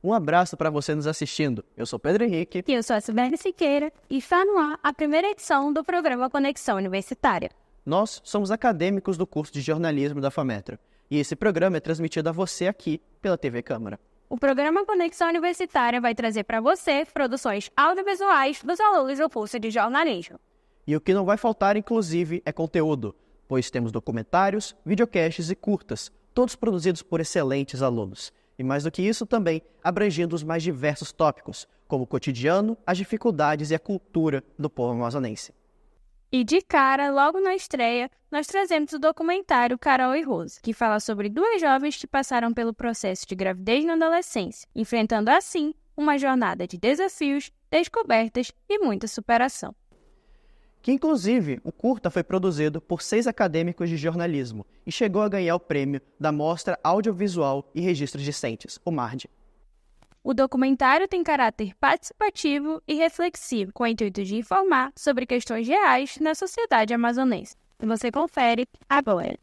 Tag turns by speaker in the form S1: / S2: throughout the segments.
S1: Um abraço para você nos assistindo. Eu sou Pedro Henrique.
S2: E eu sou a Sibeli Siqueira. E está no ar a primeira edição do programa Conexão Universitária.
S1: Nós somos acadêmicos do curso de jornalismo da FAMetro. E esse programa é transmitido a você aqui pela TV Câmara.
S2: O programa Conexão Universitária vai trazer para você produções audiovisuais dos alunos do curso de jornalismo.
S1: E o que não vai faltar, inclusive, é conteúdo, pois temos documentários, videocasts e curtas, todos produzidos por excelentes alunos. E mais do que isso também, abrangendo os mais diversos tópicos, como o cotidiano, as dificuldades e a cultura do povo amazonense.
S2: E de cara, logo na estreia, nós trazemos o documentário Carol e Rose, que fala sobre duas jovens que passaram pelo processo de gravidez na adolescência, enfrentando assim uma jornada de desafios, descobertas e muita superação.
S1: Que inclusive o curta foi produzido por 6 acadêmicos de jornalismo e chegou a ganhar o prêmio da Mostra Audiovisual e Registros Discentes, o MARD.
S2: O documentário tem caráter participativo e reflexivo, com o intuito de informar sobre questões reais na sociedade amazonense. E você confere agora.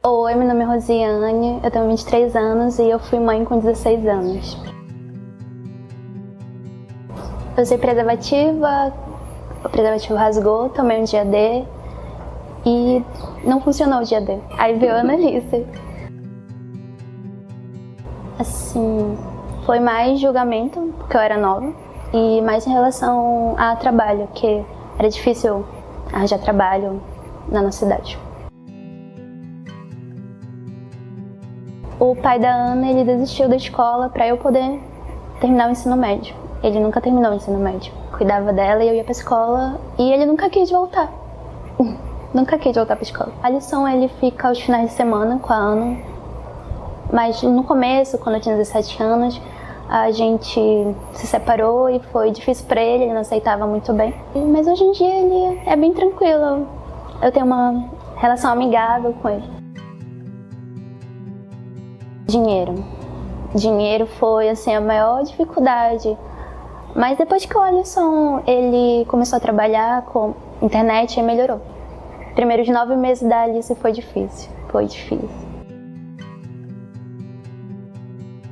S3: Oi, meu nome é Rosiane, eu tenho 23 anos e eu fui mãe com 16 anos. Eu usei preservativa, o preservativo rasgou, tomei um dia D e não funcionou o dia D. Aí veio a Annalise. Assim, foi mais julgamento, porque eu era nova, e mais em relação a trabalho, que era difícil arranjar trabalho na nossa cidade. O pai da Ana, ele desistiu da escola para eu poder terminar o ensino médio. Ele nunca terminou o ensino médio. Cuidava dela e eu ia pra escola e ele nunca quis voltar. Nunca quis voltar pra escola. A lição, ele fica aos finais de semana com a Ana. Mas no começo, quando eu tinha 17 anos, a gente se separou e foi difícil pra ele não aceitava muito bem. Mas hoje em dia ele é bem tranquilo. Eu tenho uma relação amigável com ele. Dinheiro foi assim a maior dificuldade, mas depois que o Alisson ele começou a trabalhar com internet, ele melhorou. Primeiros 9 meses da Alice foi difícil.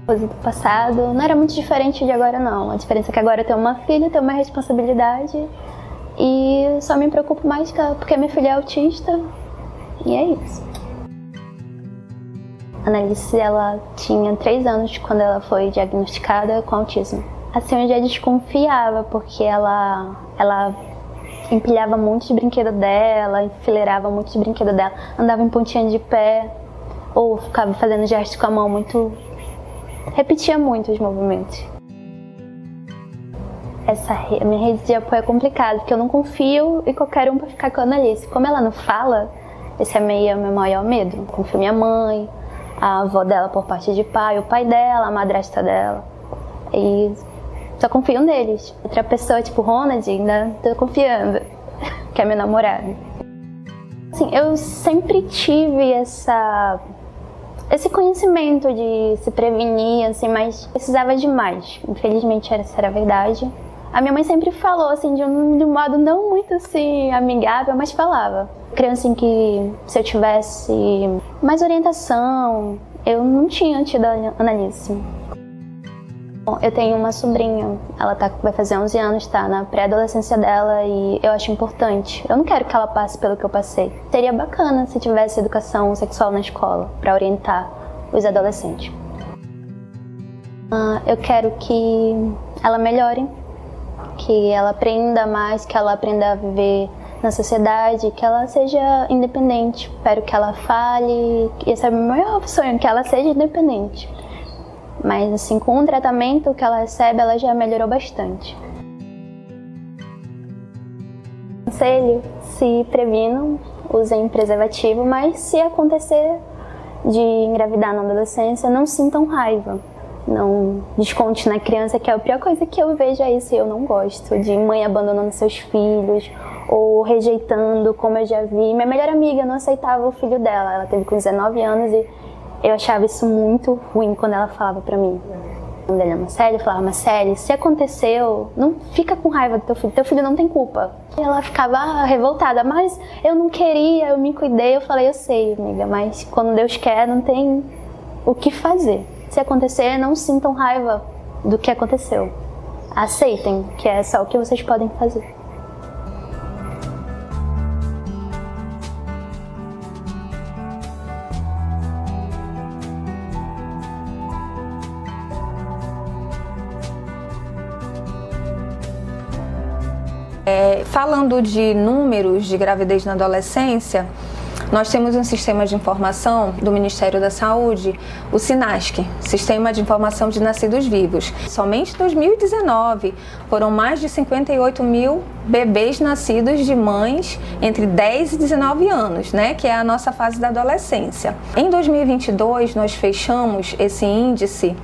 S3: Coisa do passado não era muito diferente de agora não, a diferença é que agora eu tenho uma filha, tenho uma responsabilidade e só me preocupo mais porque minha filha é autista e é isso. A Annalise, ela tinha 3 anos quando ela foi diagnosticada com autismo. Assim, eu já desconfiava, porque ela empilhava muitos brinquedos dela, enfileirava muitos brinquedos dela, andava em pontinha de pé, ou ficava fazendo gestos com a mão muito... repetia muito os movimentos. A minha rede de apoio é complicada, porque eu não confio em qualquer um pra ficar com a Annalise. Como ela não fala, esse é meu maior medo. Eu confio em minha mãe, a avó dela por parte de pai, o pai dela, a madrasta dela. E só confio neles. Outra pessoa, tipo Ronald, ainda tô confiando, que é meu namorado. Assim, eu sempre tive esse conhecimento de se prevenir, assim, mas precisava demais. Infelizmente, essa era a verdade. A minha mãe sempre falou, assim, de um modo não muito, assim, amigável, mas falava. Creio, assim, que se eu tivesse mais orientação, eu não tinha tido a Annalise. Eu tenho uma sobrinha, ela vai fazer 11 anos, tá na pré-adolescência dela e eu acho importante. Eu não quero que ela passe pelo que eu passei. Seria bacana se tivesse educação sexual na escola, para orientar os adolescentes. Eu quero que ela melhore, que ela aprenda mais, que ela aprenda a viver na sociedade, que ela seja independente. Espero que ela fale, esse é o meu maior sonho, que ela seja independente. Mas assim, com o tratamento que ela recebe, ela já melhorou bastante. Conselho: se previnam, usem preservativo, mas se acontecer de engravidar na adolescência, não sintam raiva. Não desconte na criança, que é a pior coisa que eu vejo é isso, e eu não gosto, de mãe abandonando seus filhos ou rejeitando, como eu já vi. Minha melhor amiga não aceitava o filho dela, ela teve com 19 anos e eu achava isso muito ruim quando ela falava pra mim. O nome dela é Marcele, eu falava: Marcele, se aconteceu, não fica com raiva do teu filho não tem culpa. E ela ficava revoltada: mas eu não queria, eu me cuidei. Eu falei: eu sei, amiga, mas quando Deus quer, não tem o que fazer. Se acontecer, não sintam raiva do que aconteceu. Aceitem, que é só o que vocês podem fazer.
S4: Falando de números de gravidez na adolescência, nós temos um sistema de informação do Ministério da Saúde, o SINASC, Sistema de Informação de Nascidos Vivos. Somente em 2019 foram mais de 58 mil bebês nascidos de mães entre 10 e 19 anos, né, que é a nossa fase da adolescência. Em 2022, nós fechamos esse índice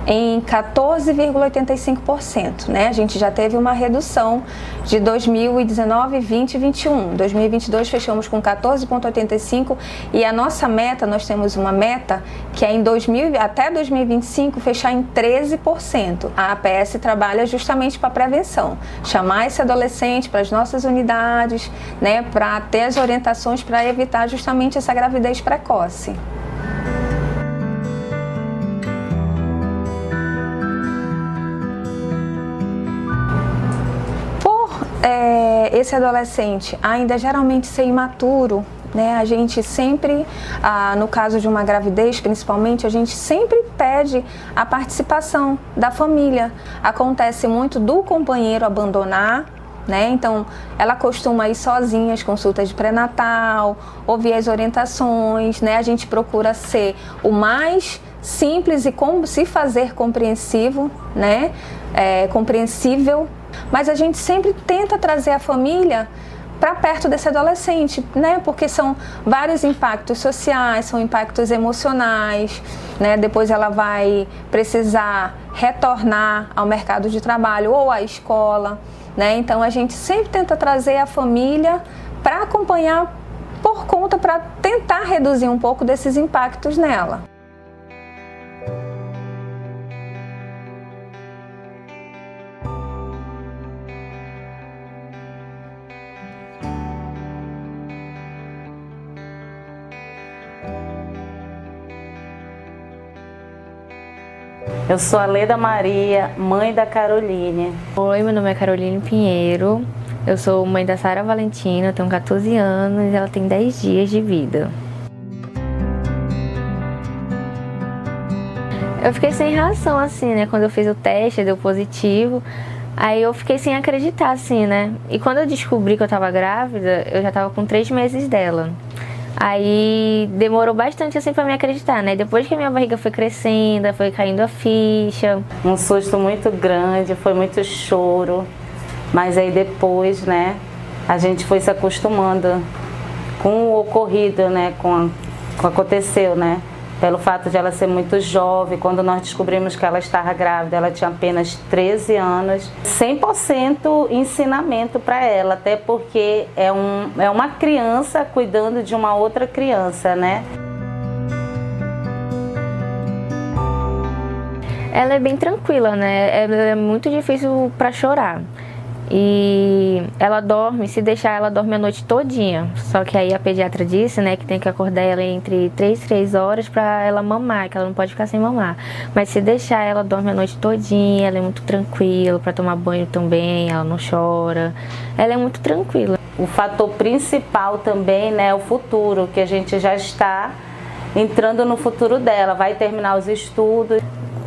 S4: em 14,85%, né? A gente já teve uma redução de 2019, 20 e 21. 2022 fechamos com 14,85% e a nossa meta, nós temos uma meta que é até 2025 fechar em 13%. A APS trabalha justamente para a prevenção, chamar esse adolescente para as nossas unidades, né, para ter as orientações para evitar justamente essa gravidez precoce. Esse adolescente ainda geralmente ser imaturo, né? A gente sempre, no caso de uma gravidez principalmente, a gente sempre pede a participação da família. Acontece muito do companheiro abandonar, né? Então ela costuma ir sozinha às consultas de pré-natal, ouvir as orientações, né? A gente procura ser o mais simples e se fazer compreensivo, né? Compreensível. Mas a gente sempre tenta trazer a família para perto desse adolescente, né? Porque são vários impactos sociais, são impactos emocionais, né? Depois ela vai precisar retornar ao mercado de trabalho ou à escola, né? Então a gente sempre tenta trazer a família para acompanhar por conta, para tentar reduzir um pouco desses impactos nela.
S5: Eu sou a Leda Maria, mãe da Caroline.
S6: Oi, meu nome é Caroline Pinheiro, eu sou mãe da Sara Valentina, eu tenho 14 anos e ela tem 10 dias de vida. Eu fiquei sem reação, assim, né? Quando eu fiz o teste, deu positivo, aí eu fiquei sem acreditar, assim, né? E quando eu descobri que eu tava grávida, eu já tava com 3 meses dela. Aí demorou bastante assim pra me acreditar, né? Depois que a minha barriga foi crescendo, foi caindo a ficha.
S5: Um susto muito grande, foi muito choro. Mas aí depois, né, a gente foi se acostumando com o ocorrido, né, com o que aconteceu, né? Pelo fato de ela ser muito jovem, quando nós descobrimos que ela estava grávida, ela tinha apenas 13 anos. 100% ensinamento para ela, até porque é uma criança cuidando de uma outra criança, né?
S6: Ela é bem tranquila, né? Ela é muito difícil para chorar. E ela dorme, se deixar ela dorme a noite todinha. Só que aí a pediatra disse, né, que tem que acordar ela entre 3 horas pra ela mamar, que ela não pode ficar sem mamar. Mas se deixar ela dorme a noite todinha, ela é muito tranquila pra tomar banho também, ela não chora. Ela é muito tranquila.
S5: O fator principal também, né, é o futuro, que a gente já está entrando no futuro dela, vai terminar os estudos.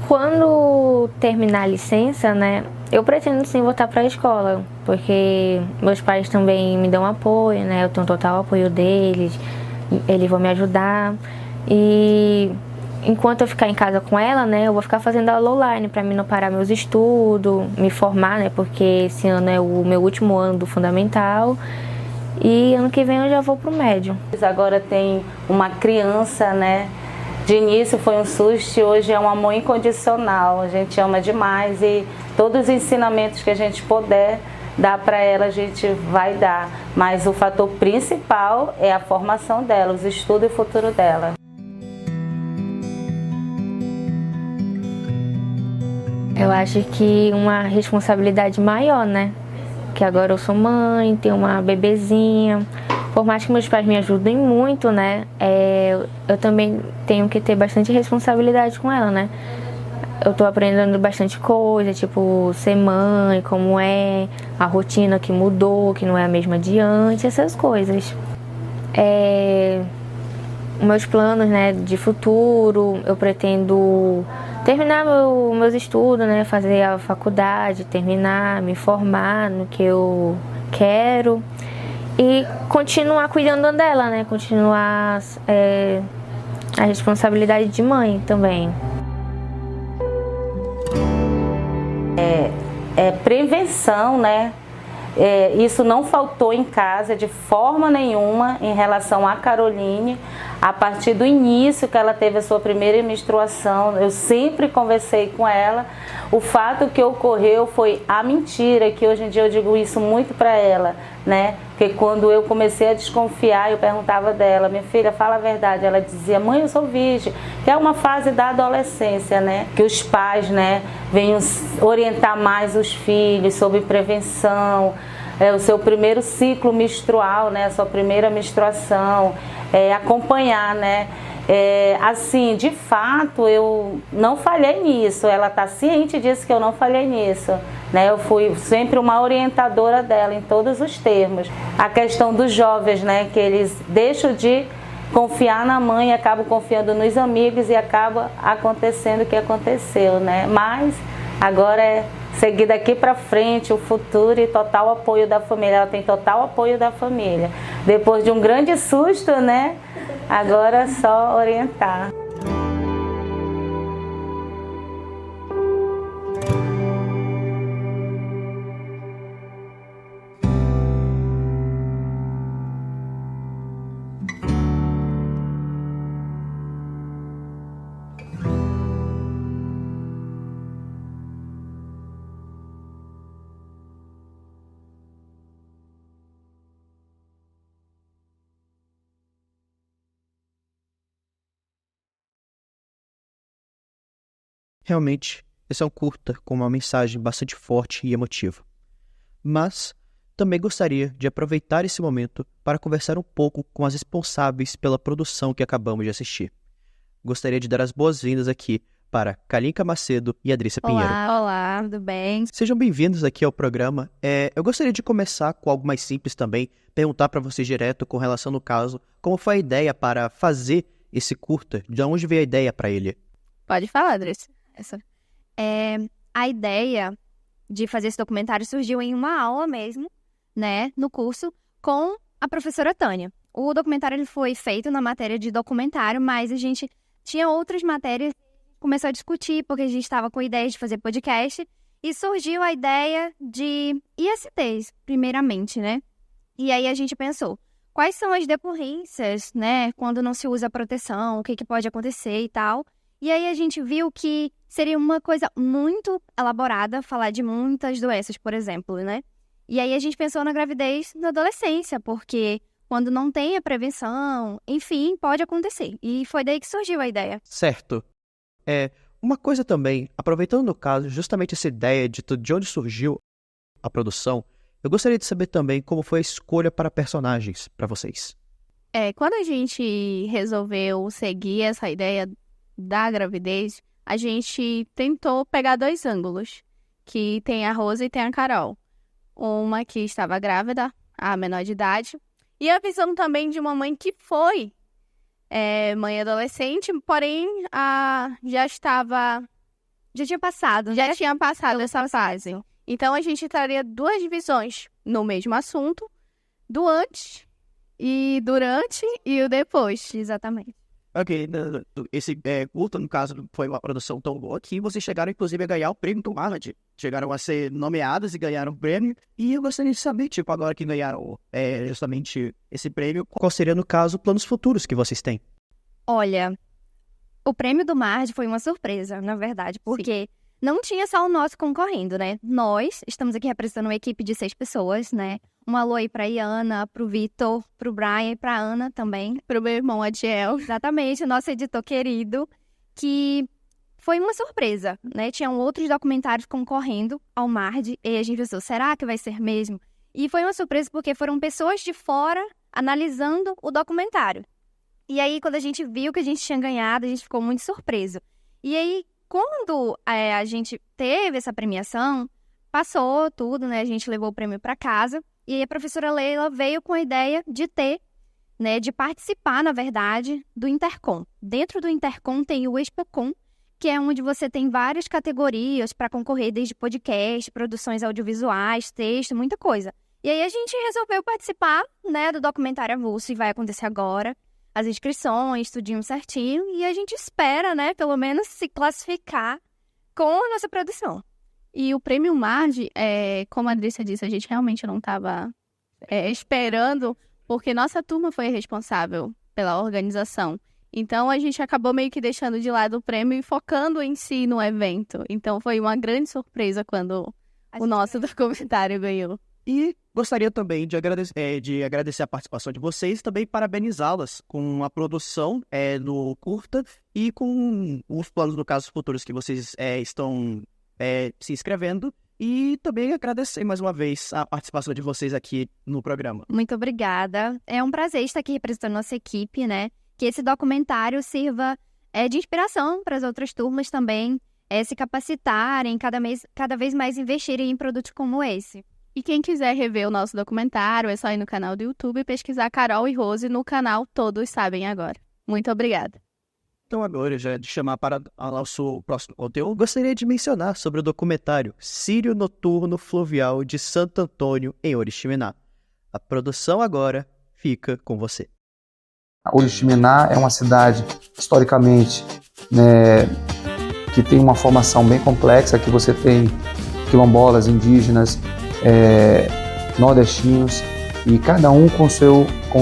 S6: Quando terminar a licença, né, eu pretendo sim voltar para a escola, porque meus pais também me dão apoio, né, eu tenho total apoio deles, eles vão me ajudar. E enquanto eu ficar em casa com ela, né, eu vou ficar fazendo aula online para mim não parar meus estudos, me formar, né, porque esse ano é o meu último ano do fundamental e ano que vem eu já vou pro médio.
S5: Agora tem uma criança, né, de início foi um susto e hoje é um amor incondicional, a gente ama demais e todos os ensinamentos que a gente puder dar para ela, a gente vai dar, mas o fator principal é a formação dela, os estudos e o futuro dela.
S6: Eu acho que uma responsabilidade maior, né? Que agora eu sou mãe, tenho uma bebezinha. Por mais que meus pais me ajudem muito, né? Eu também tenho que ter bastante responsabilidade com ela, né? Eu tô aprendendo bastante coisa, tipo, ser mãe, como é, a rotina que mudou, que não é a mesma de antes, essas coisas. Meus planos, né, de futuro, eu pretendo terminar meus estudos, né, fazer a faculdade, terminar, me formar no que eu quero e continuar cuidando dela, né, continuar a responsabilidade de mãe também.
S5: Prevenção, né? Isso não faltou em casa de forma nenhuma em relação a Caroline. A partir do início que ela teve a sua primeira menstruação, eu sempre conversei com ela. O fato que ocorreu foi a mentira, que hoje em dia eu digo isso muito para ela, né? Porque quando eu comecei a desconfiar, eu perguntava dela, minha filha, fala a verdade. Ela dizia, mãe, eu sou virgem. Que é uma fase da adolescência, né? Que os pais, né, venham orientar mais os filhos sobre prevenção, o seu primeiro ciclo menstrual, né, a sua primeira menstruação, acompanhar, né? Assim, de fato, eu não falhei nisso, ela está ciente disso que eu não falhei nisso, né? Eu fui sempre uma orientadora dela em todos os termos. A questão dos jovens, né, que eles deixam de confiar na mãe, acabam confiando nos amigos e acaba acontecendo o que aconteceu, né? Mas agora é seguir daqui para frente, o futuro e total apoio da família. Ela tem total apoio da família. Depois de um grande susto, né? Agora é só orientar.
S1: Realmente, esse é um curta com uma mensagem bastante forte e emotiva. Mas também gostaria de aproveitar esse momento para conversar um pouco com as responsáveis pela produção que acabamos de assistir. Gostaria de dar as boas-vindas aqui para Kalinka Macedo e Adrícia Pinheiro.
S2: Olá, tudo bem?
S1: Sejam bem-vindos aqui ao programa. Eu gostaria de começar com algo mais simples também, perguntar para vocês direto com relação no caso, como foi a ideia para fazer esse curta, de onde veio a ideia para ele?
S2: Pode falar, Adrícia. A ideia de fazer esse documentário surgiu em uma aula mesmo, né, no curso, com a professora Tânia. O documentário ele foi feito na matéria de documentário, mas a gente tinha outras matérias, começou a discutir, porque a gente estava com a ideia de fazer podcast, e surgiu a ideia de ISTs, primeiramente, né? E aí a gente pensou, quais são as decorrências, né, quando não se usa proteção, o que pode acontecer e tal. E aí a gente viu que seria uma coisa muito elaborada falar de muitas doenças, por exemplo, né? E aí a gente pensou na gravidez na adolescência, porque quando não tem a prevenção, enfim, pode acontecer. E foi daí que surgiu a ideia.
S1: Certo. Uma coisa também, aproveitando no caso, justamente essa ideia de onde surgiu a produção, eu gostaria de saber também como foi a escolha para personagens para vocês.
S2: Quando a gente resolveu seguir essa ideia da gravidez, a gente tentou pegar dois ângulos, que tem a Rosa e tem a Carol. Uma que estava grávida, a menor de idade, e a visão também de uma mãe que foi mãe adolescente, porém já tinha passado essa fase. Então a gente traria duas visões no mesmo assunto, do antes e durante e o depois.
S3: Exatamente.
S1: Ok, esse curta, no caso, foi uma produção tão boa que vocês chegaram, inclusive, a ganhar o prêmio do Marlad. Chegaram a ser nomeadas e ganharam o prêmio. E eu gostaria de saber, tipo, agora que ganharam justamente esse prêmio, qual seria, no caso, planos futuros que vocês têm?
S7: Olha, o prêmio do Marlad foi uma surpresa, na verdade, porque não tinha só o nosso concorrendo, né? Nós estamos aqui representando uma equipe de 6 pessoas, né? Um alô aí pra Iana, pro Vitor, pro Brian e pra Ana também.
S2: Pro meu irmão Adiel.
S7: Exatamente, o nosso editor querido, que foi uma surpresa, né? Tinham outros documentários concorrendo ao Marlad, e a gente pensou, será que vai ser mesmo? E foi uma surpresa porque foram pessoas de fora analisando o documentário. E aí, quando a gente viu que a gente tinha ganhado, a gente ficou muito surpreso. E aí, quando a gente teve essa premiação, passou tudo, né? A gente levou o prêmio para casa. E aí a professora Leila veio com a ideia de ter, né, de participar, na verdade, do Intercom. Dentro do Intercom tem o Expocom, que é onde você tem várias categorias para concorrer, desde podcast, produções audiovisuais, texto, muita coisa. E aí a gente resolveu participar, né, do documentário avulso, e vai acontecer agora. As inscrições, tudinho certinho, e a gente espera, né, pelo menos se classificar com a nossa produção.
S2: E o Prêmio Marlad, como a Adrícia disse, a gente realmente não estava esperando, porque nossa turma foi responsável pela organização. Então, a gente acabou meio que deixando de lado o prêmio e focando em si no evento. Então, foi uma grande surpresa quando o nosso documentário ganhou.
S1: E gostaria também de agradecer a participação de vocês e também parabenizá-las com a produção no curta e com os planos, no caso, futuros que vocês estão se inscrevendo, e também agradecer mais uma vez a participação de vocês aqui no programa.
S7: Muito obrigada. É um prazer estar aqui representando nossa equipe, né? Que esse documentário sirva de inspiração para as outras turmas também, se capacitarem, cada vez mais investirem em produtos como esse.
S2: E quem quiser rever o nosso documentário, é só ir no canal do YouTube e pesquisar Carol e Rose no canal Todos Sabem Agora. Muito obrigada.
S1: Então agora, já de chamar para o nosso próximo conteúdo, gostaria de mencionar sobre o documentário Círio Noturno Fluvial de Santo Antônio, em Oriximiná. A produção agora fica com você.
S8: Oriximiná é uma cidade, historicamente, né, que tem uma formação bem complexa, que você tem quilombolas, indígenas, nordestinos, e cada um com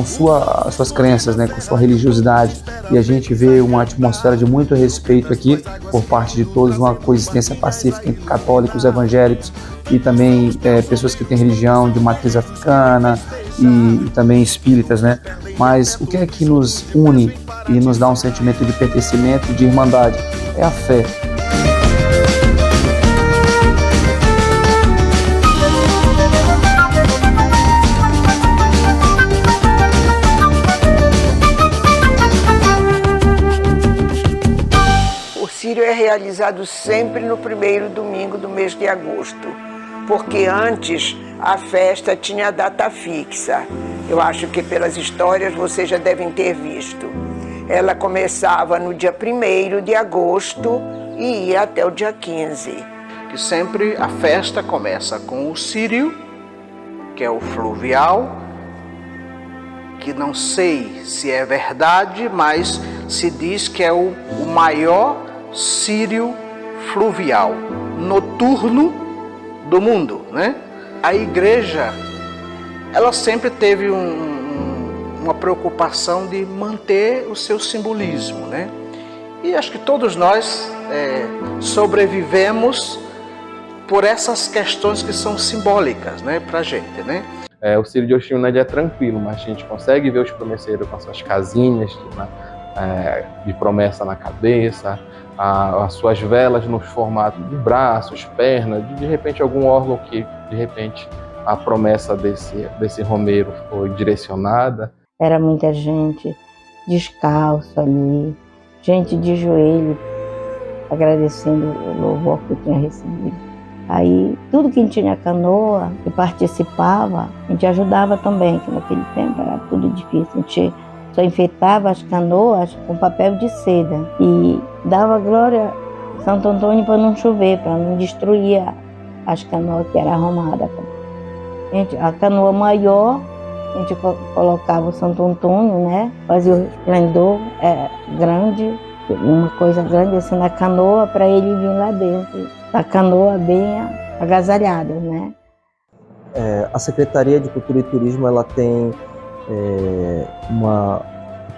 S8: suas crenças, né, com sua religiosidade, e a gente vê uma atmosfera de muito respeito aqui por parte de todos, uma coexistência pacífica entre católicos, evangélicos e também pessoas que têm religião de matriz africana e também espíritas, né? Mas o que é que nos une e nos dá um sentimento de pertencimento, de irmandade? É a fé.
S9: O Círio é realizado sempre no primeiro domingo do mês de agosto, porque antes a festa tinha data fixa. Eu acho que pelas histórias vocês já devem ter visto. Ela começava no dia 1º de agosto e ia até o dia 15.
S10: Que sempre a festa começa com o Círio, que é o fluvial, que não sei se é verdade, mas se diz que é o maior círio fluvial noturno do mundo, né? A igreja, ela sempre teve uma preocupação de manter o seu simbolismo, né? E acho que todos nós sobrevivemos por essas questões que são simbólicas, né, pra gente, né?
S11: O Círio de Oriximiná é tranquilo, mas a gente consegue ver os promesseiros com as suas casinhas de promessa na cabeça, as suas velas no formato de braços, pernas, de repente algum órgão que de repente a promessa desse romeiro foi direcionada.
S12: Era muita gente descalço ali, gente de joelho, agradecendo o louvor que eu tinha recebido. Aí, tudo que tinha canoa, que participava, a gente ajudava também, que naquele tempo era tudo difícil. A gente só enfeitava as canoas com papel de seda e dava glória a Santo Antônio para não chover, para não destruir as canoas que eram arrumadas. Gente, a canoa maior a gente colocava o Santo Antônio, né? Fazia o esplendor grande, uma coisa grande assim na canoa, para ele vir lá dentro, a canoa bem agasalhada, né?
S13: A Secretaria de Cultura e Turismo, ela tem um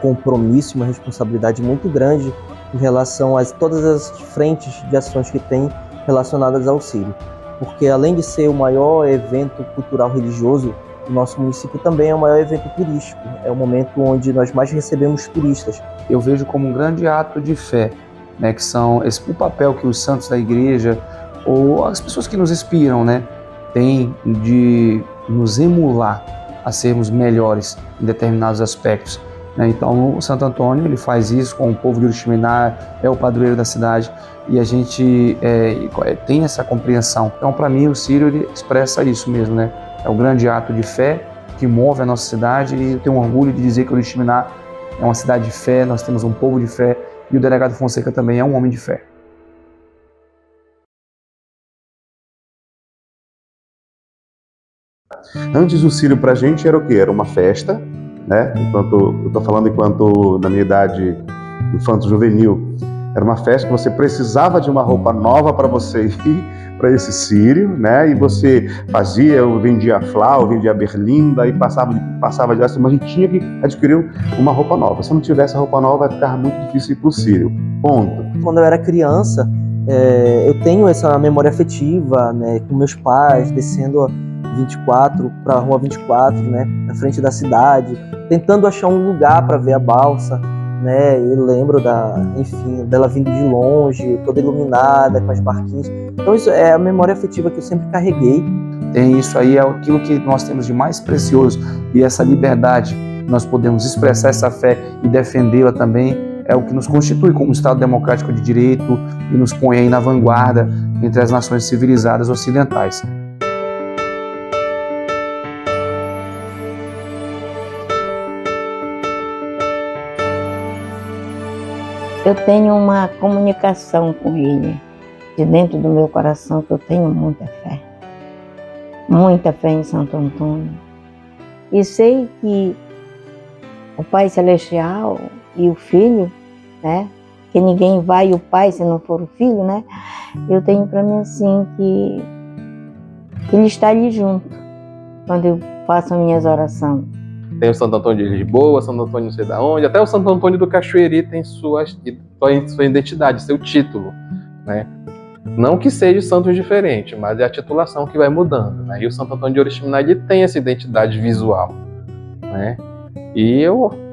S13: compromisso, uma responsabilidade muito grande em relação a todas as frentes de ações que tem relacionadas ao Círio. Porque além de ser o maior evento cultural religioso, o nosso município também é o maior evento turístico. É o momento onde nós mais recebemos turistas.
S8: Eu vejo como um grande ato de fé, né, que são o papel que os santos da igreja ou as pessoas que nos inspiram, né, têm de nos emular a sermos melhores em determinados aspectos. Então, o Santo Antônio ele faz isso com o povo de Oriximiná, é o padroeiro da cidade, e a gente tem essa compreensão. Então, para mim, o Círio ele expressa isso mesmo, né? É um grande ato de fé que move a nossa cidade, e eu tenho orgulho de dizer que Oriximiná é uma cidade de fé, nós temos um povo de fé, e o delegado Fonseca também é um homem de fé.
S14: Antes o Círio pra gente era o quê? Era uma festa, né? Eu tô falando enquanto na minha idade infanto-juvenil, era uma festa que você precisava de uma roupa nova para você ir para esse Círio, né? E você fazia, eu vendia flauta, vendia berlinda, e passava de essa, mas a gente tinha que adquirir uma roupa nova. Se não tivesse a roupa nova, vai ficar muito difícil ir pro Círio. Ponto.
S13: Quando eu era criança, eu tenho essa memória afetiva, né, com meus pais, descendo 24 para a Rua 24, né, na frente da cidade, tentando achar um lugar para ver a balsa, né? Eu lembro dela vindo de longe, toda iluminada, com as barquinhas. Então isso é a memória afetiva que eu sempre carreguei.
S8: Isso aí é aquilo que nós temos de mais precioso, e essa liberdade, nós podemos expressar essa fé e defendê-la também, é o que nos constitui como Estado democrático de direito e nos põe aí na vanguarda entre as nações civilizadas ocidentais.
S12: Eu tenho uma comunicação com ele, de dentro do meu coração, que eu tenho muita fé em Santo Antônio. E sei que o Pai Celestial e o Filho, né, que ninguém vai o Pai se não for o Filho, né, eu tenho para mim assim que Ele está ali junto, quando eu faço as minhas orações.
S11: Tem o Santo Antônio de Lisboa, Santo Antônio não sei da onde, até o Santo Antônio do Cachoeiri tem sua identidade, seu título, né? Não que seja santos diferentes, mas é a titulação que vai mudando, né? E o Santo Antônio de Oriximiná ele tem essa identidade visual, né? E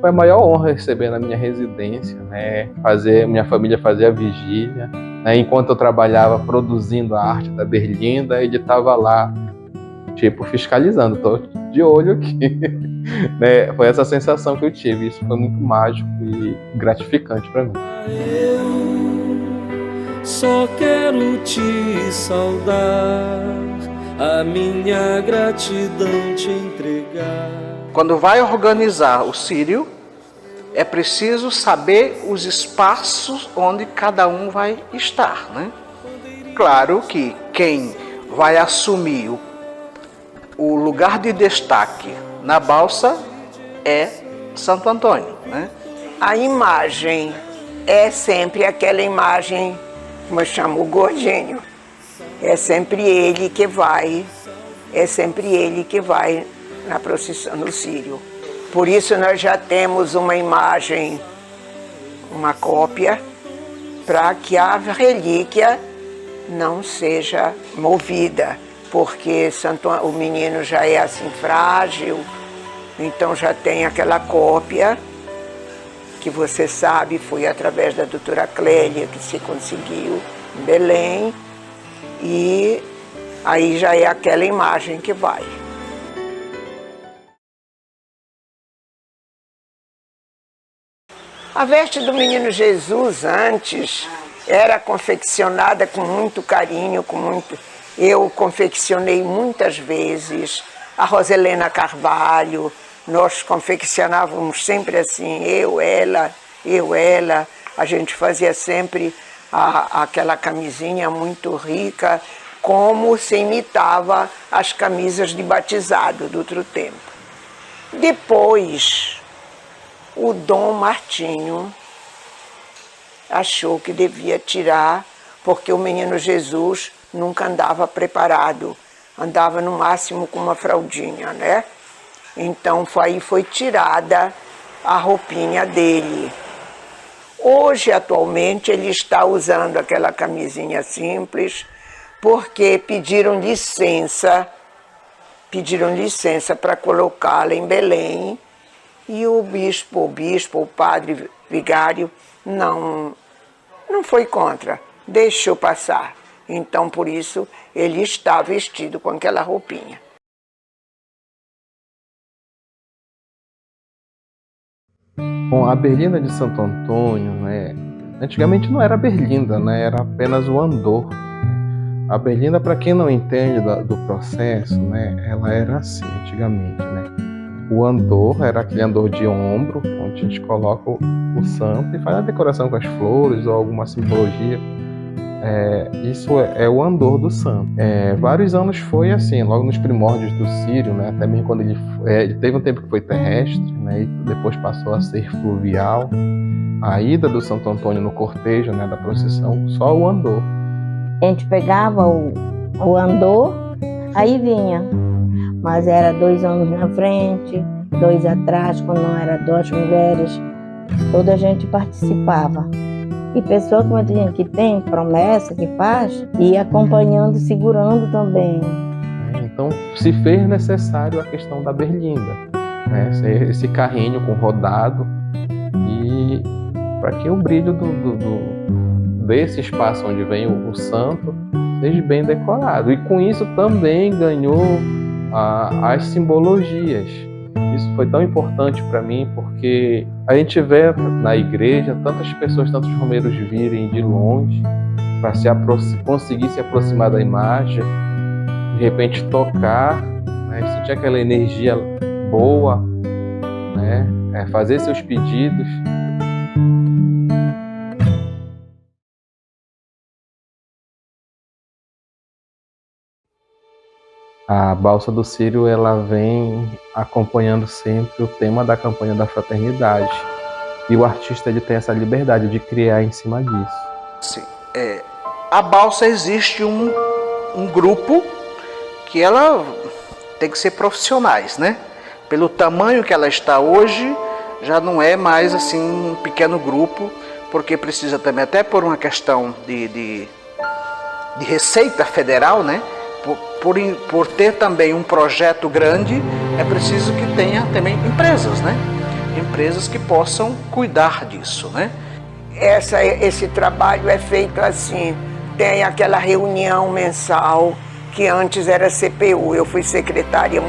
S11: foi a maior honra receber na minha residência, né? Minha família fazer a vigília, né? Enquanto eu trabalhava produzindo a arte da berlinda, ele estava lá, fiscalizando, tô de olho aqui. Né? Foi essa sensação que eu tive, isso foi muito mágico e gratificante para mim.
S15: Eu só quero te saudar, a minha gratidão te entregar.
S10: Quando vai organizar o Círio, é preciso saber os espaços onde cada um vai estar, né? Claro que quem vai assumir o lugar de destaque na balsa é Santo Antônio, né?
S9: A imagem é sempre aquela imagem, como eu chamo, o gordinho. É sempre ele que vai na procissão no Círio. Por isso nós já temos uma imagem, uma cópia, para que a relíquia não seja movida, porque o menino já é assim frágil, então já tem aquela cópia, que você sabe, foi através da doutora Clélia que se conseguiu em Belém, e aí já é aquela imagem que vai. A veste do menino Jesus antes era confeccionada com muito carinho, Eu confeccionei muitas vezes, a Roselena Carvalho, nós confeccionávamos sempre assim, eu, ela, a gente fazia sempre aquela camisinha muito rica, como se imitava as camisas de batizado do outro tempo. Depois, o Dom Martinho achou que devia tirar, porque o menino Jesus nunca andava preparado, andava no máximo com uma fraldinha, né? Então foi tirada a roupinha dele. Hoje, atualmente, ele está usando aquela camisinha simples, porque pediram licença para colocá-la em Belém, e o padre vigário, não foi contra, deixou passar. Então, por isso, ele está vestido com aquela roupinha.
S11: Bom, a berlinda de Santo Antônio, né, antigamente não era berlinda, né, era apenas o andor. A berlinda, para quem não entende do processo, né, ela era assim antigamente, né. O andor era aquele andor de ombro, onde a gente coloca o santo e faz a decoração com as flores ou alguma simbologia. Isso é o andor do santo. Vários anos foi assim, logo nos primórdios do Círio, né, até mesmo quando ele teve um tempo que foi terrestre, né, e depois passou a ser fluvial. A ida do Santo Antônio no cortejo, né, da procissão, só o andor.
S12: A gente pegava o andor, aí vinha, mas era 2 homens na frente, 2 atrás, quando não era 2 mulheres, toda a gente participava. E pessoa como gente que tem promessa, que faz, e acompanhando, segurando também.
S11: Então se fez necessário a questão da berlinda, né? Esse carrinho com rodado, e para que o brilho desse espaço onde vem o santo seja bem decorado. E com isso também ganhou as simbologias. Isso foi tão importante para mim, porque a gente vê na igreja tantas pessoas, tantos romeiros virem de longe para conseguir se aproximar da imagem, de repente tocar, né, sentir aquela energia boa, né, fazer seus pedidos. A Balsa do Círio, ela vem acompanhando sempre o tema da campanha da fraternidade. E o artista, ele tem essa liberdade de criar em cima disso.
S10: Sim. A Balsa, existe um grupo que ela tem que ser profissionais, né? Pelo tamanho que ela está hoje, já não é mais assim um pequeno grupo, porque precisa também, até por uma questão de receita federal, né? Por ter também um projeto grande, é preciso que tenha também empresas, né? Empresas que possam cuidar disso, né?
S9: Esse trabalho é feito assim, tem aquela reunião mensal, que antes era CPU, eu fui secretária há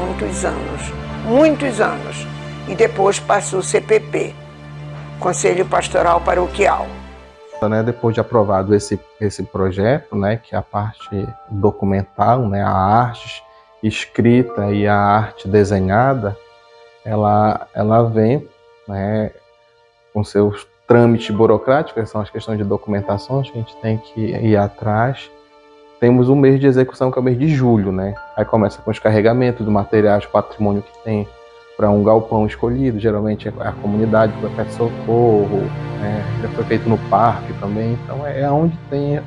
S9: muitos anos, e depois passou o CPP, Conselho Pastoral Paroquial.
S11: Né, depois de aprovado esse projeto, né, que é a parte documental, né, a arte escrita e a arte desenhada, ela vem, né, com seus trâmites burocráticos, que são as questões de documentação, que a gente tem que ir atrás. Temos um mês de execução, que é o mês de julho, né? Aí começa com os carregamentos do material, de patrimônio que tem para um galpão escolhido, geralmente é a comunidade do Perpétuo Socorro, né? Já foi feito no parque também, então é onde tem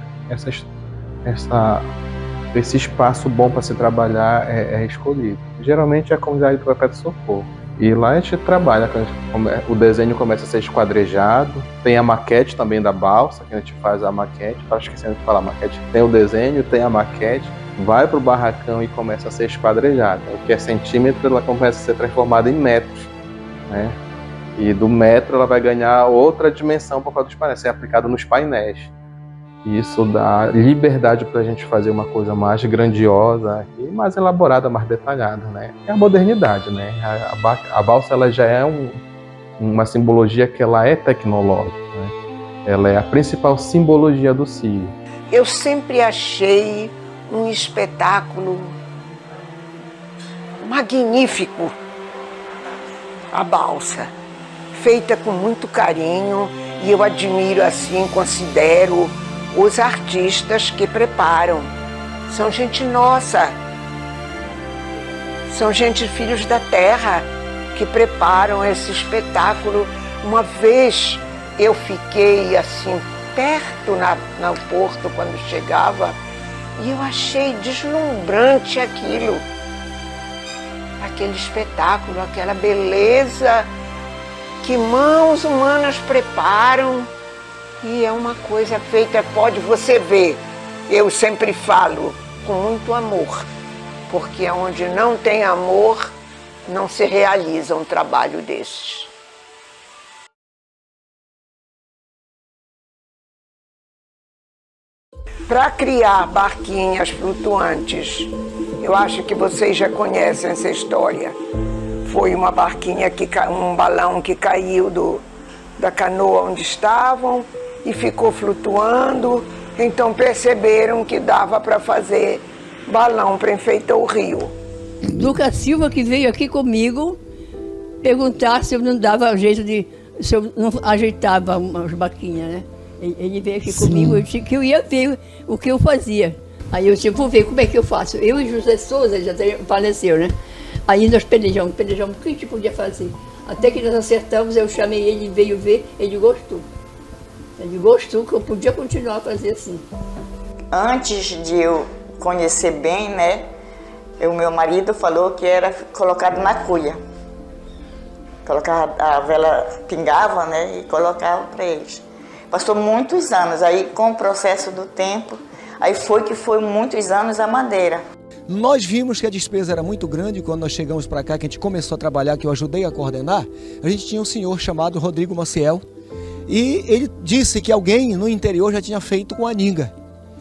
S11: esse espaço bom para se trabalhar é escolhido. Geralmente é a comunidade do Perpétuo Socorro. E lá a gente trabalha, o desenho começa a ser esquadrejado, tem a maquete também da balsa, que a gente faz a maquete, estava esquecendo de falar maquete, tem o desenho, tem a maquete, vai para o barracão e começa a ser esquadrejada. O que é centímetro, ela começa a ser transformada em metros, né? E do metro ela vai ganhar outra dimensão por causa dos painéis, ser aplicado nos painéis. E isso dá liberdade para a gente fazer uma coisa mais grandiosa e mais elaborada, mais detalhada, né? É a modernidade, né? A balsa, ela já é uma simbologia que ela é tecnológica, né? Ela é a principal simbologia do Círio.
S9: Eu sempre achei um espetáculo magnífico, a balsa, feita com muito carinho, e eu admiro assim, considero os artistas que preparam. São gente nossa, são gente filhos da terra, que preparam esse espetáculo. Uma vez eu fiquei assim perto no porto quando chegava e eu achei deslumbrante aquilo, aquele espetáculo, aquela beleza que mãos humanas preparam, e é uma coisa feita, pode você ver, eu sempre falo, com muito amor, porque onde não tem amor, não se realiza um trabalho desses. Para criar barquinhas flutuantes, eu acho que vocês já conhecem essa história. Foi uma barquinha, um balão que caiu da canoa onde estavam e ficou flutuando. Então perceberam que dava para fazer balão para enfeitar o rio.
S16: Lucas Silva, que veio aqui comigo perguntar se eu não dava jeito se eu não ajeitava umas barquinhas, né? Ele veio aqui comigo, eu disse que eu ia ver o que eu fazia. Aí eu disse, vou ver como é que eu faço. Eu e José Souza, já faleceu, né? Aí nós pelejamos o que a gente podia fazer. Até que nós acertamos, eu chamei ele, veio ver, ele gostou. Ele gostou que eu podia continuar a fazer assim.
S17: Antes de eu conhecer bem, né, o meu marido falou que era colocado na cuia. Colocava, a vela pingava, né, e colocava para eles. Passou muitos anos, aí com o processo do tempo, aí foi muitos anos a madeira.
S18: Nós vimos que a despesa era muito grande quando nós chegamos para cá, que a gente começou a trabalhar, que eu ajudei a coordenar. A gente tinha um senhor chamado Rodrigo Maciel e ele disse que alguém no interior já tinha feito com aninga.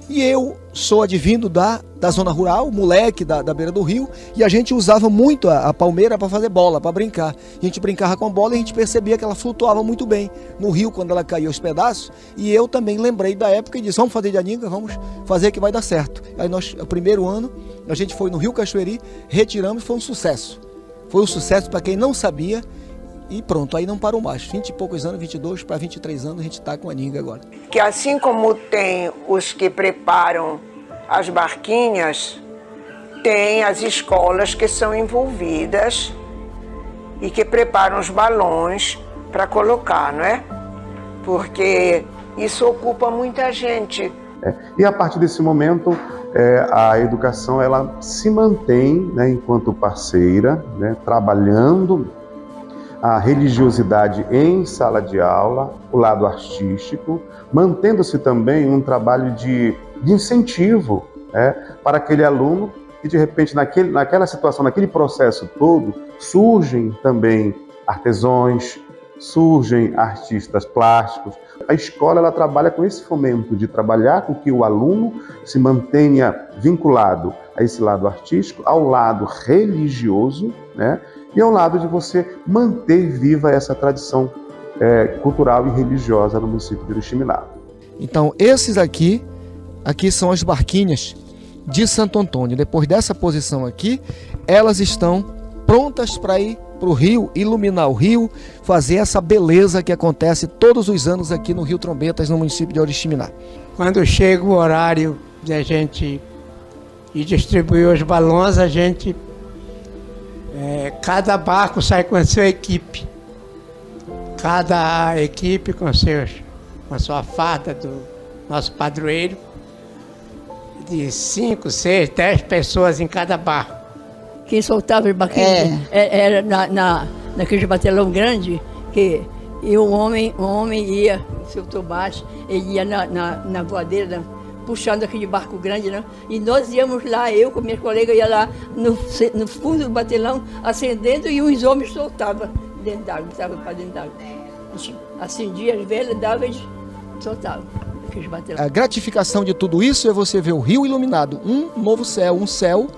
S18: E eu sou advindo da zona rural, moleque da beira do rio, e a gente usava muito a palmeira para fazer bola, para brincar. A gente brincava com a bola e a gente percebia que ela flutuava muito bem no rio quando ela caía aos pedaços. E eu também lembrei da época e disse, vamos fazer de aninga, vamos fazer que vai dar certo. Aí o primeiro ano, a gente foi no Rio Cachoeiri, retiramos e foi um sucesso. Foi um sucesso para quem não sabia. E pronto, aí não parou mais. 20 e poucos anos, 22 para 23 anos, a gente está com a aninga agora.
S9: Que assim como tem os que preparam as barquinhas, tem as escolas que são envolvidas e que preparam os balões para colocar, não é? Porque isso ocupa muita gente.
S14: E a partir desse momento, a educação ela se mantém, né, enquanto parceira, né, trabalhando a religiosidade em sala de aula, o lado artístico, mantendo-se também um trabalho de incentivo, para aquele aluno que de repente naquela situação, naquele processo todo, surgem também artesãos, surgem artistas plásticos. A escola ela trabalha com esse fomento de trabalhar com que o aluno se mantenha vinculado a esse lado artístico, ao lado religioso, né? E ao lado de você manter viva essa tradição cultural e religiosa no município de Oriximiná.
S18: Então, esses aqui são as barquinhas de Santo Antônio. Depois dessa posição aqui, elas estão prontas para ir para o rio, iluminar o rio, fazer essa beleza que acontece todos os anos aqui no Rio Trombetas, no município de Oriximiná.
S19: Quando chega o horário de a gente ir distribuir os balões, a gente... cada barco sai com a sua equipe. Cada equipe com a sua farda do nosso padroeiro, de 5, 6, 10 pessoas em cada barco.
S16: Quem soltava os barquinhos era naquele batelão grande, e o homem ia, seu Tomás, ele ia na voadeira, puxando aquele barco grande, né? E nós íamos lá, eu com minhas colegas, ia lá no fundo do batelão, acendendo, e uns homens soltavam dentro d'água, estavam para dentro d'água. Acendia as velas, dava e soltavam aqueles batelões.
S18: A gratificação de tudo isso é você ver o rio iluminado, um novo céu, um céu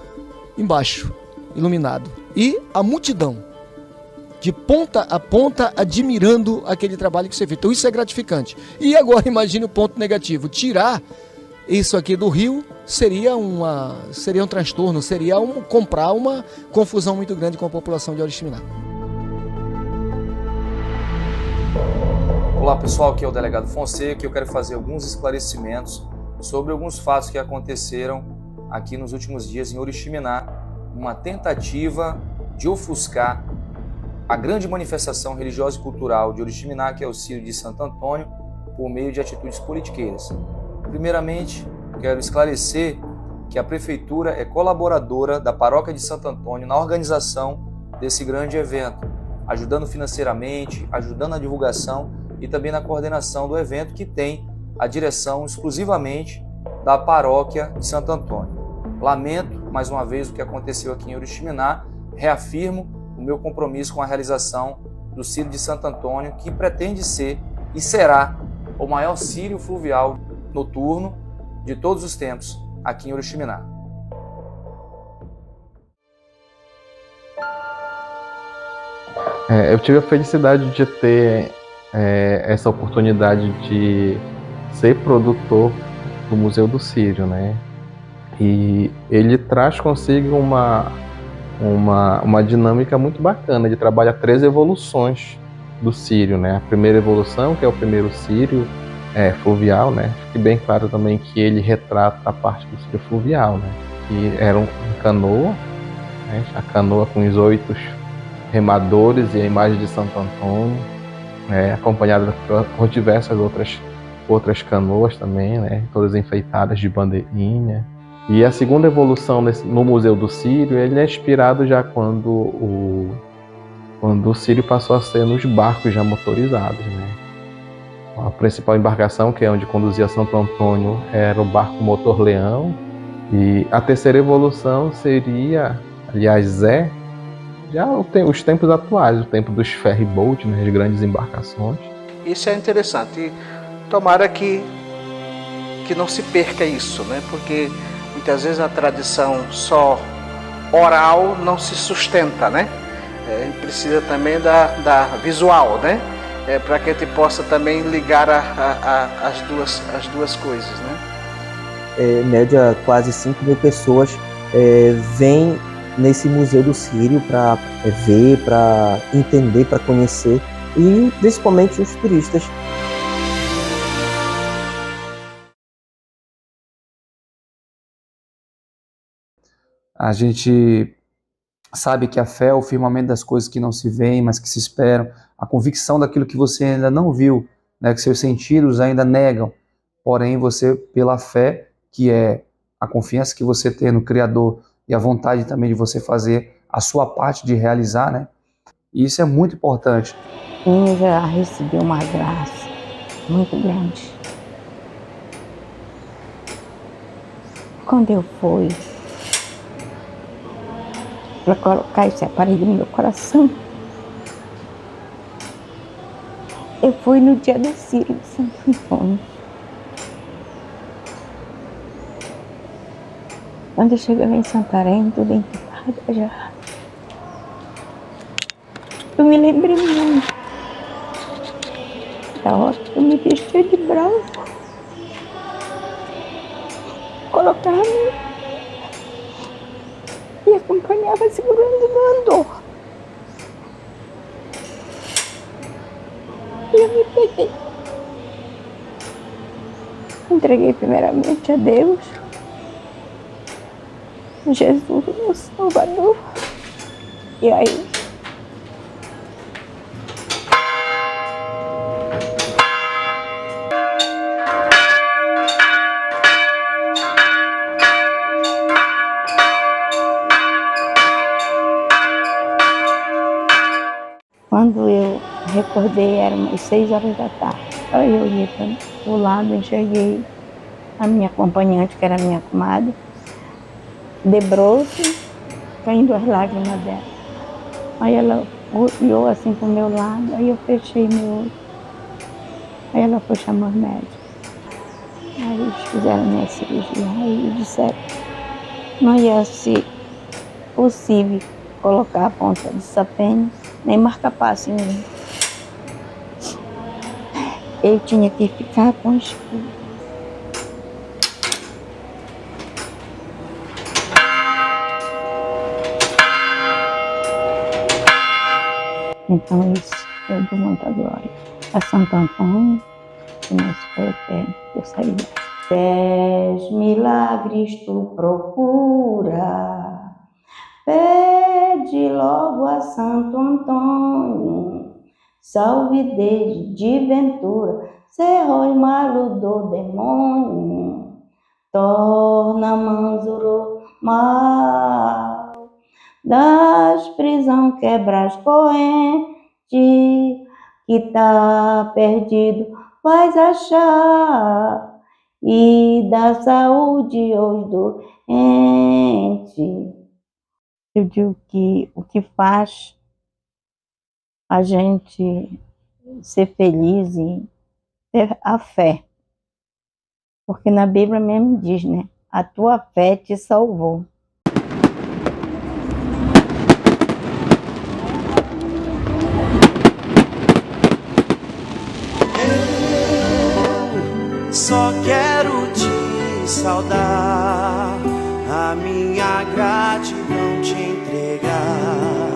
S18: embaixo, iluminado. E a multidão, de ponta a ponta, admirando aquele trabalho que você fez. Então isso é gratificante. E agora imagine o ponto negativo, tirar isso aqui do rio seria um transtorno, comprar uma confusão muito grande com a população de Oriximiná.
S20: Olá pessoal, aqui é o delegado Fonseca e eu quero fazer alguns esclarecimentos sobre alguns fatos que aconteceram aqui nos últimos dias em Oriximiná, uma tentativa de ofuscar a grande manifestação religiosa e cultural de Oriximiná, que é o Círio de Santo Antônio, por meio de atitudes politiqueiras. Primeiramente, quero esclarecer que a Prefeitura é colaboradora da Paróquia de Santo Antônio na organização desse grande evento, ajudando financeiramente, ajudando na divulgação e também na coordenação do evento, que tem a direção exclusivamente da Paróquia de Santo Antônio. Lamento, mais uma vez, o que aconteceu aqui em Oriximiná, reafirmo o meu compromisso com a realização do Círio de Santo Antônio, que pretende ser e será o maior círio fluvial noturno de todos os tempos aqui em Oriximiná.
S11: Eu tive a felicidade de ter essa oportunidade de ser produtor do Museu do Círio, né? E ele traz consigo uma dinâmica muito bacana. Ele trabalha 3 evoluções do Círio, né? A primeira evolução, que é o primeiro Círio fluvial, né? Fique bem claro também que ele retrata a parte do Círio fluvial, né? Que era uma canoa, né? A canoa com os 8 remadores e a imagem de Santo Antônio, acompanhada por diversas outras canoas também, né? Todas enfeitadas de bandeirinha. E a segunda evolução no Museu do Círio, ele é inspirado já quando o Círio passou a ser nos barcos já motorizados, né? A principal embarcação, que é onde conduzia Santo Antônio, era o barco Motor Leão. E a terceira evolução seria, aliás, já os tempos atuais, o tempo dos ferryboats, né, as grandes embarcações.
S10: Isso é interessante. E tomara que não se perca isso, né? Porque muitas vezes a tradição só oral não se sustenta, né? Precisa também da visual, né? Para que a gente possa também ligar as duas coisas, né?
S13: Média quase 5.000 pessoas vêm nesse Museu do Círio para ver, para entender, para conhecer, e principalmente os turistas. A gente sabe que a fé é o firmamento das coisas que não se veem, mas que se esperam, a convicção daquilo que você ainda não viu, né, que seus sentidos ainda negam, porém você, pela fé, que é a confiança que você tem no Criador e a vontade também de você fazer a sua parte de realizar, né? E isso é muito importante.
S12: Eu já recebi uma graça muito grande. Quando eu fui para colocar esse aparelho no meu coração, eu fui no dia do Círio de Santo Antônio. Quando eu cheguei em Santarém, tudo entupada já, eu me lembrei muito da hora que eu me vestia de branco, colocava e acompanhava segurando no andor. E eu me peguei. Entreguei primeiramente a Deus, Jesus, meu Salvador. E aí, quando eu recordei, era umas 6 horas da tarde. Aí eu olhei para o lado, enxerguei a minha acompanhante, que era a minha comadre, debrou-se, caindo as lágrimas dela. Aí ela olhou assim para o meu lado, aí eu fechei meu olho. Aí ela foi chamar os médicos. Aí eles fizeram a minha cirurgia e disseram que não ia ser possível colocar a ponta de sapênio, nem marca-passo em mim. Eu tinha que ficar com o escudo. Então isso eu dou muita glória a Santo Antônio, que nosso Pai eterno, que eu saí dessa. 10 milagres tu procura, pede pede logo a Santo Antônio, salve de ventura, Cerro malo do demônio, torna manso mal, das prisão quebra as correntes, que tá perdido faz achar, e dá saúde aos doentes. Eu digo que o que faz a gente ser feliz e ter a fé, porque na Bíblia mesmo diz, né? A tua fé te salvou.
S21: Só quero te saudar, a minha gratidão te entregar.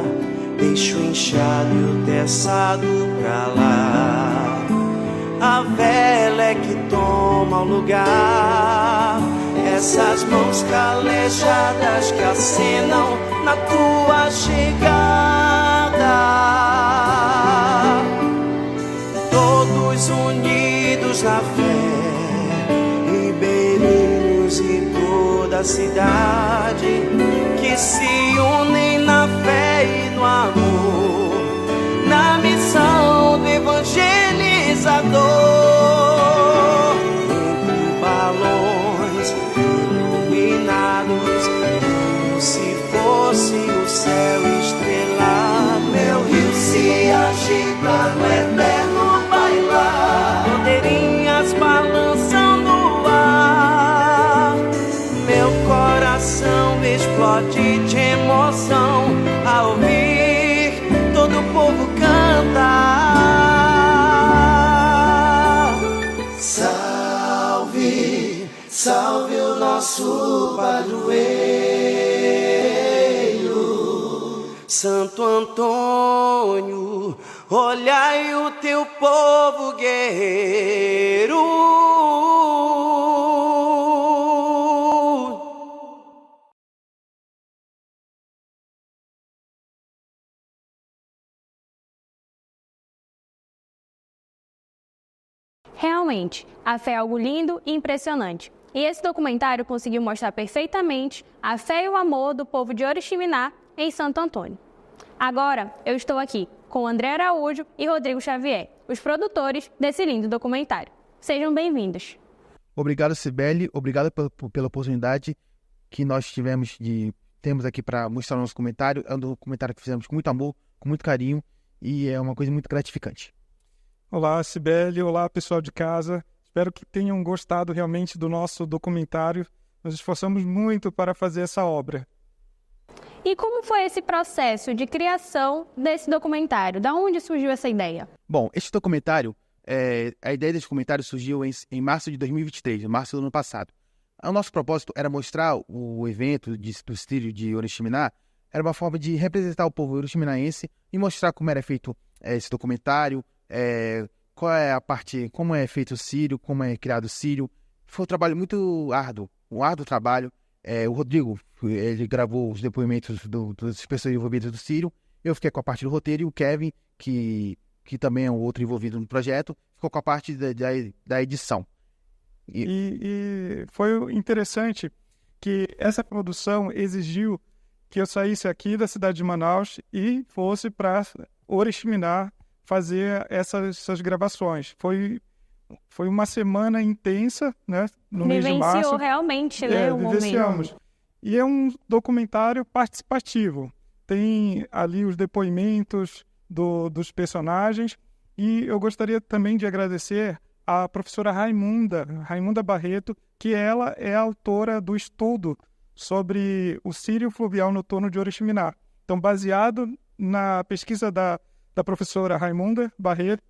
S21: Deixo o enxado e o teçado pra lá, a vela é que toma o lugar. Essas mãos calejadas que acenam na tua chegada, todos unidos na fé, ribeirinhos e toda a cidade, que se unem na fé e no amor, na missão do evangelizador. Entre balões iluminados, como se fosse o céu estrelado, meu rio se agita no eterno bailar, bandeirinhas balançando o ar, meu coração explode de emoção ao ouvir todo o povo cantar. Salve, salve o nosso padroeiro, Santo Antônio, olhai o teu povo guerreiro.
S2: Realmente, a fé é algo lindo e impressionante. E esse documentário conseguiu mostrar perfeitamente a fé e o amor do povo de Oriximiná em Santo Antônio. Agora, eu estou aqui com André Araújo e Rodrigo Xavier, os produtores desse lindo documentário. Sejam bem-vindos.
S22: Obrigado, Cibele. Obrigado pela oportunidade que nós temos aqui para mostrar o nosso documentário. É um documentário que fizemos com muito amor, com muito carinho, e é uma coisa muito gratificante.
S23: Olá, Cibele. Olá, pessoal de casa. Espero que tenham gostado realmente do nosso documentário. Nos esforçamos muito para fazer essa obra.
S2: E como foi esse processo de criação desse documentário? Da onde surgiu essa ideia?
S22: Bom, este documentário, a ideia desse documentário surgiu em março de 2023, em março do ano passado. O nosso propósito era mostrar o evento do Círio de Oriximiná, era uma forma de representar o povo oroximinaense e mostrar como era feito esse documentário, qual é a parte, como é feito o Círio, como é criado o Círio. Foi um trabalho muito árduo, um árduo trabalho. O Rodrigo, ele gravou os depoimentos das pessoas envolvidas do Círio, eu fiquei com a parte do roteiro, e o Kevin, que também é um outro envolvido no projeto, ficou com a parte da edição.
S23: E foi interessante que essa produção exigiu que eu saísse aqui da cidade de Manaus e fosse para Oriximiná fazer essas gravações. Foi uma semana intensa, né? No mês de março.
S2: Vivenciou realmente, né?
S23: Vivenciamos. E é um documentário participativo. Tem ali os depoimentos dos personagens. E eu gostaria também de agradecer a professora Raimunda Barreto, que ela é a autora do estudo sobre o Círio Fluvial Noturno de Oriximiná. Então, baseado na pesquisa da professora Raimunda Barreto,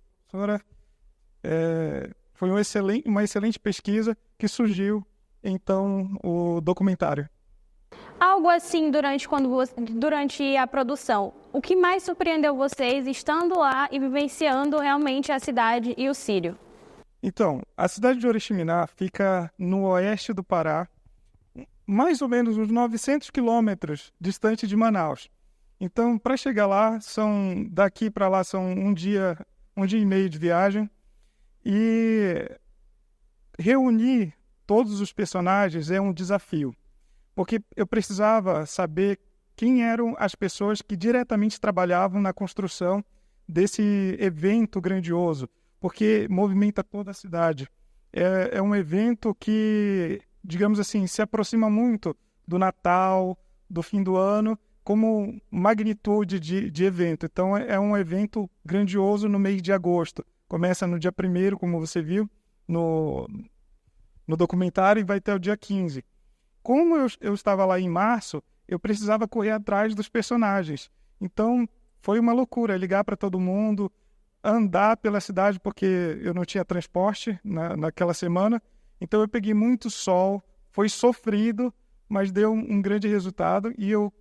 S23: foi uma excelente pesquisa que surgiu, então, o documentário.
S2: Algo assim durante a produção, o que mais surpreendeu vocês estando lá e vivenciando realmente a cidade e o Círio?
S23: Então, a cidade de Oriximiná fica no oeste do Pará, mais ou menos uns 900 quilômetros distante de Manaus. Então, para chegar lá, daqui para lá são um dia e meio de viagem. E reunir todos os personagens é um desafio, porque eu precisava saber quem eram as pessoas que diretamente trabalhavam na construção desse evento grandioso, porque movimenta toda a cidade. É um evento que, digamos assim, se aproxima muito do Natal, do fim do ano, como magnitude de evento. Então, é um evento grandioso no mês de agosto. Começa no dia 1º, como você viu no documentário, e vai até o dia 15. Como eu estava lá em março, eu precisava correr atrás dos personagens. Então, foi uma loucura ligar para todo mundo, andar pela cidade, porque eu não tinha transporte naquela semana. Então, eu peguei muito sol, foi sofrido, mas deu um grande resultado. E eu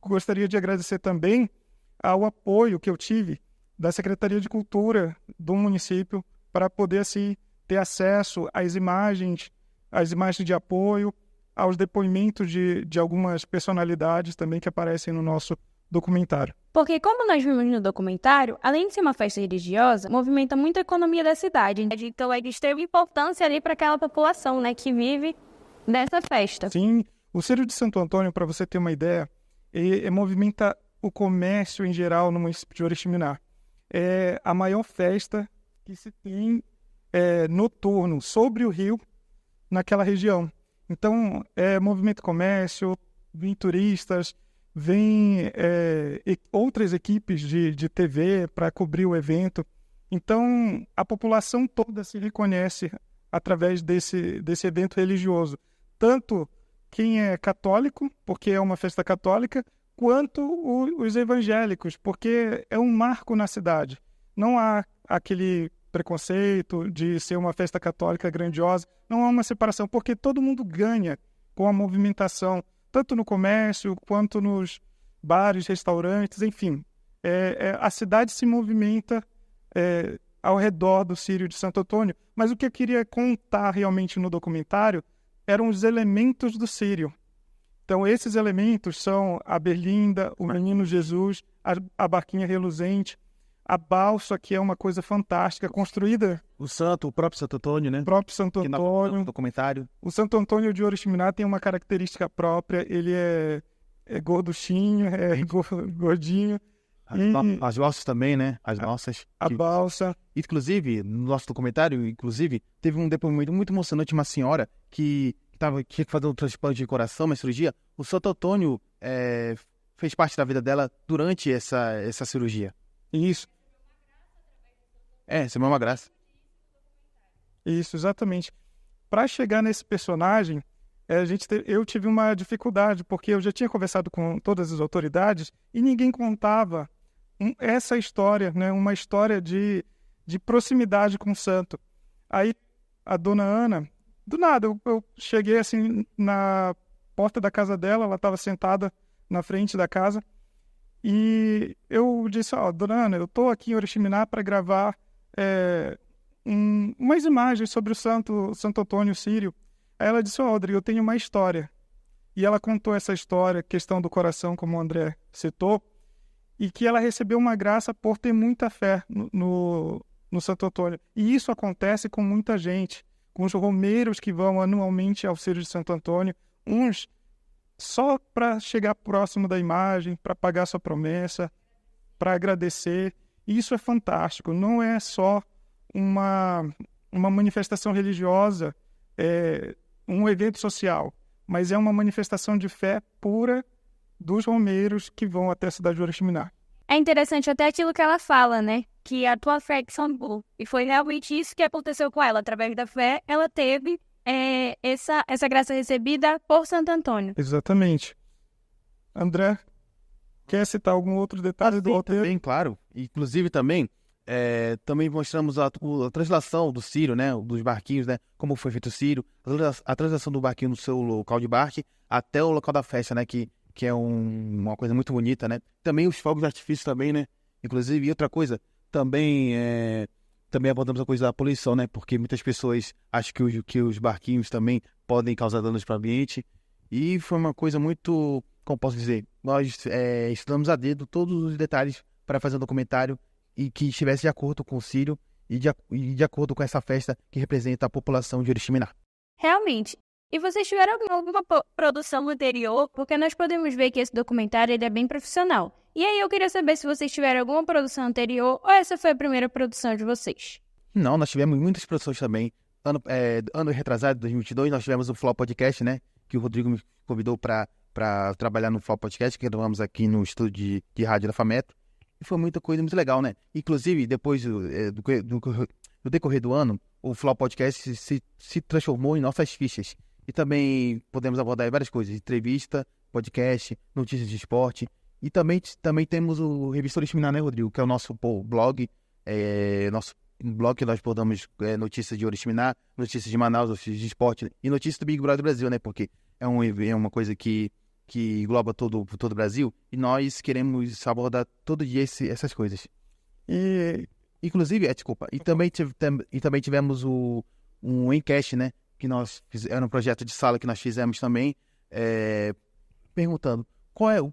S23: gostaria de agradecer também ao apoio que eu tive da Secretaria de Cultura do município para poder, assim, ter acesso às imagens de apoio, aos depoimentos de algumas personalidades também que aparecem no nosso documentário.
S2: Porque, como nós vimos no documentário, além de ser uma festa religiosa, movimenta muito a economia da cidade. Então, é de extrema importância ali para aquela população, né, que vive dessa festa.
S23: Sim, o Círio de Santo Antônio, para você ter uma ideia, movimenta o comércio em geral no município de Oriximiná. É a maior festa que se tem noturno sobre o rio naquela região. Então, movimento comércio, vem turistas, vem outras equipes de TV para cobrir o evento. Então, a população toda se reconhece através desse evento religioso. Tanto quem é católico, porque é uma festa católica, quanto os evangélicos, porque é um marco na cidade. Não há aquele preconceito de ser uma festa católica grandiosa, não há uma separação, porque todo mundo ganha com a movimentação, tanto no comércio, quanto nos bares, restaurantes, enfim. A cidade se movimenta ao redor do Círio de Santo Antônio, mas o que eu queria contar realmente no documentário eram os elementos do Círio. Então, esses elementos são a berlinda, o menino Jesus, a barquinha reluzente, a balsa, que é uma coisa fantástica, construída...
S22: O próprio Santo Antônio, né?
S23: O próprio Santo Antônio.
S22: No documentário.
S23: O Santo Antônio de Oriximiná tem uma característica própria, ele é gorduchinho, gordinho.
S22: As balsas também, né? As balsas.
S23: A balsa.
S22: Inclusive, no nosso documentário, teve um depoimento muito emocionante de uma senhora que tinha que fazer um transplante de coração, uma cirurgia. O Santo Antônio fez parte da vida dela durante essa cirurgia.
S23: Isso.
S22: Recebeu uma graça.
S23: Isso, exatamente. Para chegar nesse personagem, eu tive uma dificuldade, porque eu já tinha conversado com todas as autoridades e ninguém contava essa história, né? Uma história de proximidade com o santo. Aí a dona Ana, do nada, eu cheguei assim na porta da casa dela, ela estava sentada na frente da casa, e eu disse, dona Ana, eu estou aqui em Oriximiná para gravar umas imagens sobre o Santo Antônio Círio. Aí ela disse, Rodrigo, eu tenho uma história. E ela contou essa história, questão do coração, como o André citou, e que ela recebeu uma graça por ter muita fé no Santo Antônio. E isso acontece com muita gente, com os romeiros que vão anualmente ao Círio de Santo Antônio, uns só para chegar próximo da imagem, para pagar sua promessa, para agradecer. E isso é fantástico, não é só uma manifestação religiosa, um evento social, mas é uma manifestação de fé pura dos romeiros que vão até a cidade de Oriximiná.
S2: É interessante até aquilo que ela fala, né? Que a tua fé que salvou. E foi realmente isso que aconteceu com ela. Através da fé, ela teve essa graça recebida por Santo Antônio.
S23: Exatamente. André, quer citar algum outro detalhe do roteiro?
S22: Bem claro. Inclusive também mostramos a translação do Círio, né? Dos barquinhos, né? Como foi feito o Círio. A translação do barquinho no seu local de barque até o local da festa, né? Que é uma coisa muito bonita, né? Também os fogos de artifício também, né? Inclusive, e outra coisa, também abordamos a coisa da poluição, né? Porque muitas pessoas acham que os barquinhos também podem causar danos para o ambiente. E foi uma coisa muito como posso dizer, nós estudamos a dedo todos os detalhes para fazer um documentário e que estivesse de acordo com o Círio e de acordo com essa festa que representa a população de Oriximiná.
S2: Realmente. E vocês tiveram alguma produção anterior? Porque nós podemos ver que esse documentário ele é bem profissional. E aí eu queria saber se vocês tiveram alguma produção anterior ou essa foi a primeira produção de vocês.
S22: Não, nós tivemos muitas produções também. Ano retrasado, 2022, nós tivemos o Flow Podcast, né? Que o Rodrigo me convidou para trabalhar no Flow Podcast, que gravamos aqui no estúdio de rádio da FAMetro. E foi muita coisa muito legal, né? Inclusive, depois do decorrer do ano, o Flow Podcast se transformou em nossas fichas. E também podemos abordar várias coisas, entrevista, podcast, notícias de esporte. E também temos o Revista Oriximiná, né, Rodrigo? Que é o nosso blog, nosso blog que nós abordamos notícias de Oriximiná, notícias de Manaus, notícias de esporte e notícias do Big Brother Brasil, né? Porque é uma coisa que engloba todo o Brasil e nós queremos abordar todo dia essas coisas. E, inclusive, e também tivemos um Encast, né? Que era um projeto de sala que nós fizemos também, perguntando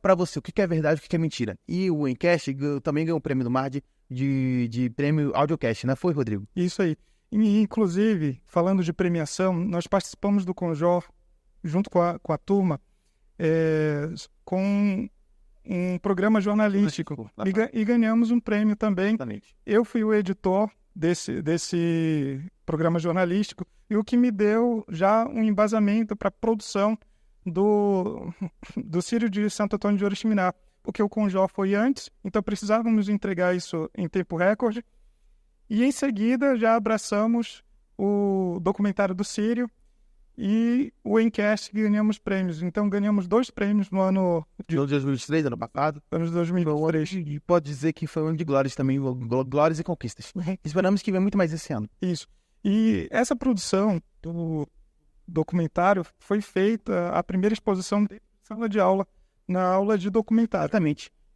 S22: para você o que é verdade e o que é mentira. E o Encast também ganhou o prêmio do MARD de prêmio Audiocast, não foi, Rodrigo?
S23: Isso aí. E, inclusive, falando de premiação, nós participamos do Conjor, junto com a turma, com um programa jornalístico e ganhamos um prêmio também.
S22: Exatamente.
S23: Eu fui o editor desse programa jornalístico e o que me deu já um embasamento para a produção do Círio de Santo Antônio de Oriximiná, porque o Conjó foi antes, então precisávamos entregar isso em tempo recorde e em seguida já abraçamos o documentário do Círio e o Encast ganhamos prêmios. Então ganhamos 2 prêmios no ano de
S22: 2023, ano passado.
S23: Ano de 2023.
S22: E pode dizer que foi um ano de glórias também, glórias e conquistas. Esperamos que venha muito mais esse ano.
S23: Isso. E essa produção do documentário foi feita a primeira exposição de sala de aula, na aula de documentário.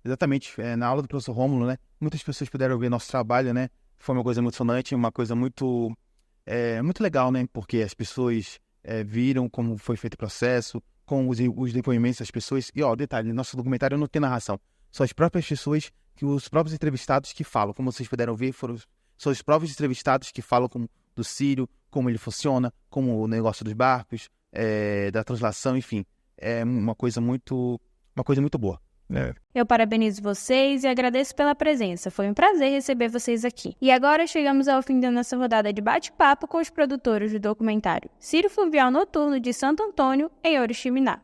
S22: Exatamente. Na aula do professor Rômulo, né? Muitas pessoas puderam ver nosso trabalho, né? Foi uma coisa emocionante, uma coisa muito legal, né? Porque as pessoas viram como foi feito o processo, com os depoimentos das pessoas. E, detalhe, nosso documentário não tem narração. São as próprias pessoas, os próprios entrevistados que falam. Como vocês puderam ver, são os próprios entrevistados que falam do Círio, como ele funciona, como o negócio dos barcos, da translação, enfim. É uma coisa muito boa.
S2: Eu parabenizo vocês e agradeço pela presença. Foi um prazer receber vocês aqui. E agora chegamos ao fim da nossa rodada de bate-papo com os produtores do documentário Círio Fluvial Noturno de Santo Antônio, em Oriximiná.